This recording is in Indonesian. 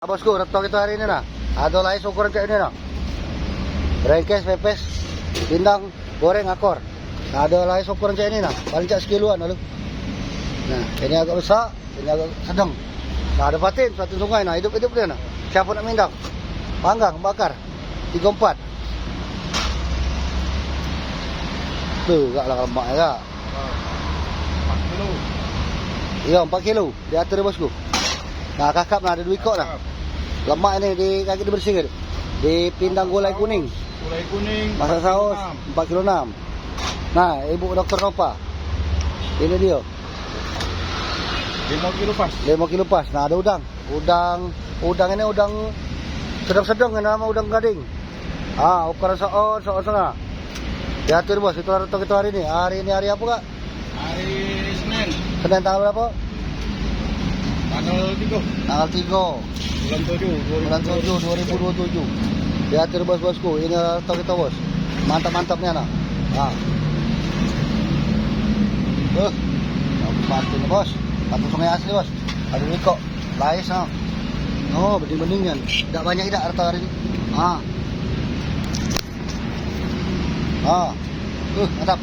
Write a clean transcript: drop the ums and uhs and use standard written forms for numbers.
Bosku, retok itu hari ini nah. Ada lais ukuran kayak ini nah. Rengkes, pepes, pindang, goreng, akor. Nah, ada lais ukuran kayak ini nah. Paling cak sekiloan lalu. Nah, ini agak besar, ini agak sedang. Nah, ada patin sungai. Nah, hidup dia nah. Siapa nak mindang? Panggang, bakar. 34. Tuh, gak lah lemak ya. 4 kilo. Iya, 4 kilo. Diatur bosku. Nah, kakap nah ada 2 ekor nah. Lemak ini di kaki dibersihin. Di pindang gulai kuning. Gulai kuning. Masak saus 4 kilo 6. Nah, Ibu Dokter Nova. Ini dia. 5 kilo pas. 5 kilo pas. Nah, ada udang. Udang ini udang sedang-sedang nama udang gading. Ah, ukuran soon setengah. Diatur bos, itu retok itu hari ini. Hari ini hari apa kak? Hari Senin. Senin tanggal berapa? Tanggal 3. Tanggal 3. Bulan 7. Bulan 7 2027. Diatur bos-bosku. Ini retok kita bos. Mantap-mantapnya nah. Ah. Patin bos. Patin sungai asli bos. Ada wiko. Lais nah. Oh, bening-beningan. Tidak banyak tidak retok hari ini. Ah. Ah. Mantap.